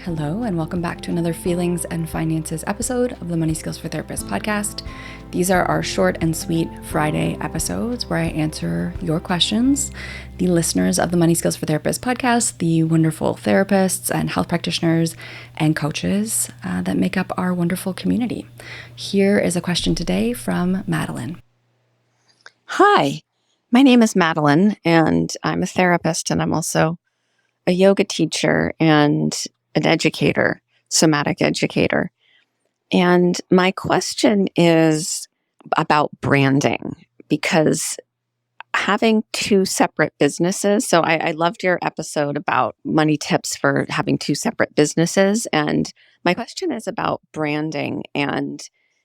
Hello, and welcome back to another Feelings and Finances episode of the Money Skills for Therapists podcast. These are our short and sweet Friday episodes where I answer your questions. The listeners of the Money Skills for Therapists podcast, the wonderful therapists and health practitioners and coaches that make up our wonderful community. Here is a question today from Madeline. Hi, my name is Madeline, and I'm a therapist, and I'm also a yoga teacher and an educator, somatic educator. And my question is about branding, because having two separate businesses, so I loved your episode about money tips for having two separate businesses. And my question is about branding, and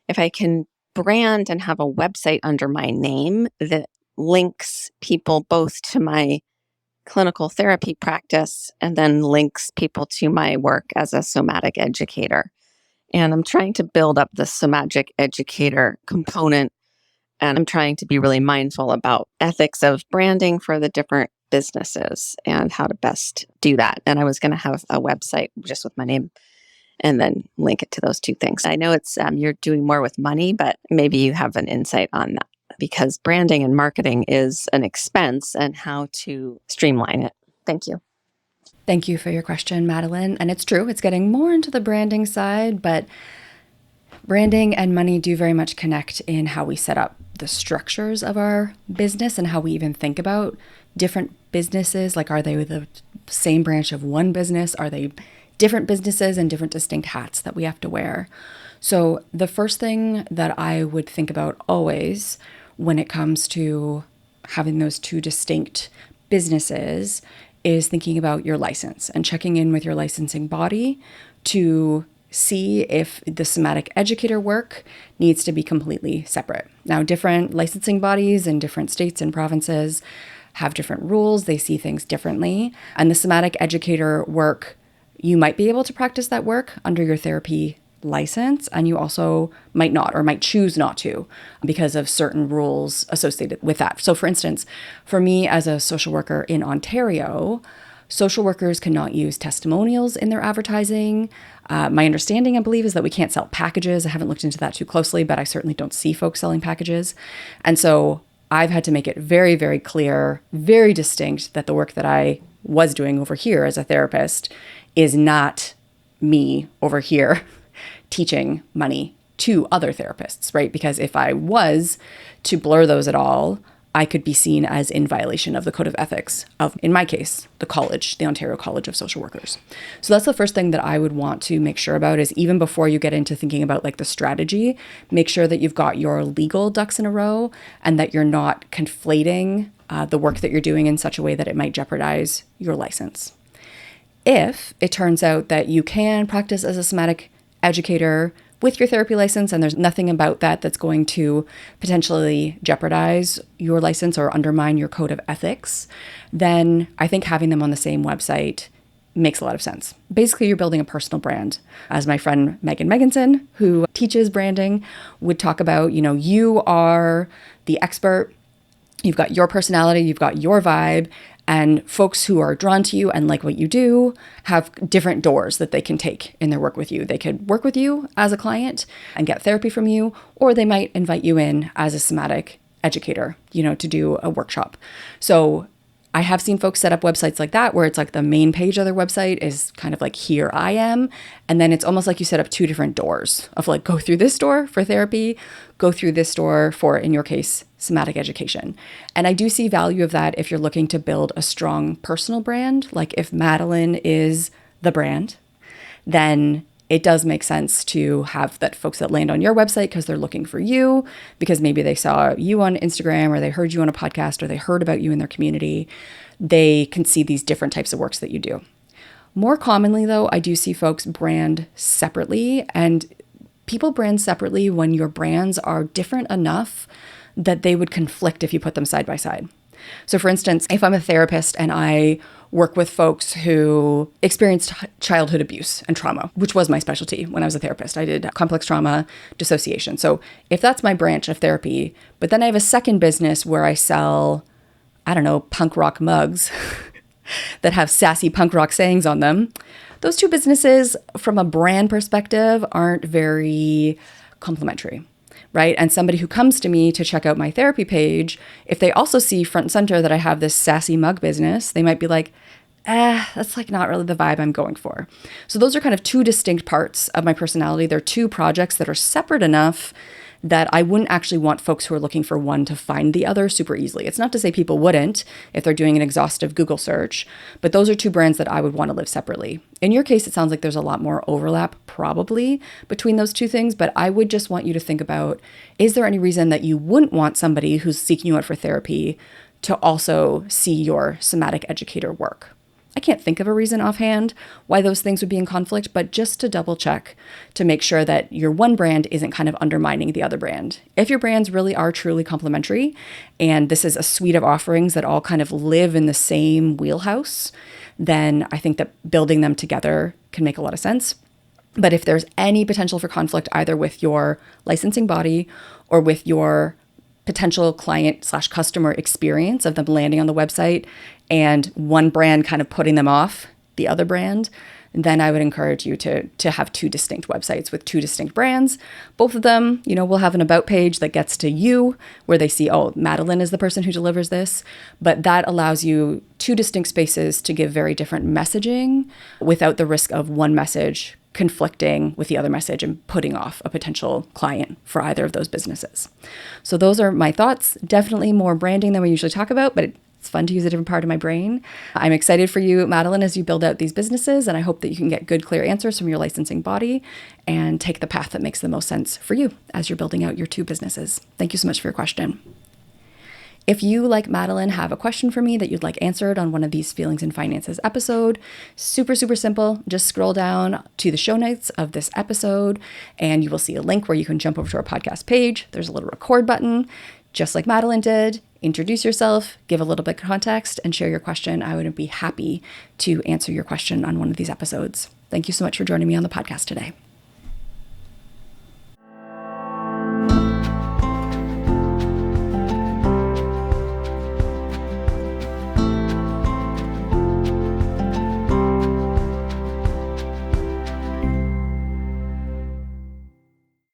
if I can brand and have a website under my name that links people both to my clinical therapy practice and then links people to my work as a somatic educator. And I'm trying to build up the somatic educator component, and I'm trying to be really mindful about ethics of branding for the different businesses and how to best do that. And I was going to have a website just with my name and then link it to those two things. I know it's you're doing more with money, but maybe you have an insight on that, because branding and marketing is an expense and how to streamline it. Thank you. Thank you for your question, Madeline. And it's true, it's getting more into the branding side, but branding and money do very much connect in how we set up the structures of our business and how we even think about different businesses. Like, are they the same branch of one business? Are they different businesses and different distinct hats that we have to wear? So the first thing that I would think about always when it comes to having those two distinct businesses is thinking about your license and checking in with your licensing body to see if the somatic educator work needs to be completely separate. Now, different licensing bodies in different states and provinces have different rules. They see things differently. And the somatic educator work, you might be able to practice that work under your therapy license, and you also might not, or might choose not to, because of certain rules associated with that. So for instance, for me as a social worker in Ontario, social workers cannot use testimonials in their advertising. My understanding, I believe, is that we can't sell packages. I haven't looked into that too closely, but I certainly don't see folks selling packages. And so I've had to make it very, very clear, very distinct, that the work that I was doing over here as a therapist is not me over here teaching money to other therapists, right? Because if I was to blur those at all, I could be seen as in violation of the code of ethics of, in my case, the college, the Ontario College of Social Workers. So that's the first thing that I would want to make sure about, is even before you get into thinking about like the strategy, make sure that you've got your legal ducks in a row and that you're not conflating the work that you're doing in such a way that it might jeopardize your license. If it turns out that you can practice as a somatic educator with your therapy license and there's nothing about that that's going to potentially jeopardize your license or undermine your code of ethics, then I think having them on the same website makes a lot of sense. Basically, you're building a personal brand. As my friend Megan Meganson, who teaches branding, would talk about, you are the expert, you've got your personality, you've got your vibe, and folks who are drawn to you and like what you do have different doors that they can take in their work with you. They could work with you as a client and get therapy from you, or they might invite you in as a somatic educator, to do a workshop. So I have seen folks set up websites like that, where it's like the main page of their website is kind of like, here I am. And then it's almost like you set up two different doors of like, go through this door for therapy, go through this door for, in your case, somatic education. And I do see value of that if you're looking to build a strong personal brand. Like if Madeline is the brand, then it does make sense to have that folks that land on your website because they're looking for you, because maybe they saw you on Instagram or they heard you on a podcast or they heard about you in their community. They can see these different types of works that you do. More commonly, though, I do see folks brand separately, and people brand separately when your brands are different enough that they would conflict if you put them side by side. So for instance, if I'm a therapist and I work with folks who experienced childhood abuse and trauma, which was my specialty when I was a therapist. I did complex trauma dissociation. So if that's my branch of therapy, but then I have a second business where I sell, punk rock mugs that have sassy punk rock sayings on them, those two businesses, from a brand perspective, aren't very complementary, right? And somebody who comes to me to check out my therapy page, if they also see front and center that I have this sassy mug business, they might be like, that's like not really the vibe I'm going for. So those are kind of two distinct parts of my personality. They're two projects that are separate enough that I wouldn't actually want folks who are looking for one to find the other super easily. It's not to say people wouldn't if they're doing an exhaustive Google search, but those are two brands that I would want to live separately. In your case, it sounds like there's a lot more overlap probably between those two things, but I would just want you to think about, is there any reason that you wouldn't want somebody who's seeking you out for therapy to also see your somatic educator work? I can't think of a reason offhand why those things would be in conflict, but just to double check to make sure that your one brand isn't kind of undermining the other brand. If your brands really are truly complementary, and this is a suite of offerings that all kind of live in the same wheelhouse, then I think that building them together can make a lot of sense. But if there's any potential for conflict, either with your licensing body or with your potential client/customer experience of them landing on the website and one brand kind of putting them off the other brand, then I would encourage you to have two distinct websites with two distinct brands. Both of them, will have an about page that gets to you where they see, oh, Madeline is the person who delivers this. But that allows you two distinct spaces to give very different messaging without the risk of one message conflicting with the other message and putting off a potential client for either of those businesses. So those are my thoughts. Definitely more branding than we usually talk about, but it's fun to use a different part of my brain. I'm excited for you, Madeline, as you build out these businesses, and I hope that you can get good, clear answers from your licensing body and take the path that makes the most sense for you as you're building out your two businesses. Thank you so much for your question. If you, like Madeline, have a question for me that you'd like answered on one of these Feelings and Finances episode, super, super simple. Just scroll down to the show notes of this episode and you will see a link where you can jump over to our podcast page. There's a little record button, just like Madeline did. Introduce yourself, give a little bit of context, and share your question. I would be happy to answer your question on one of these episodes. Thank you so much for joining me on the podcast today.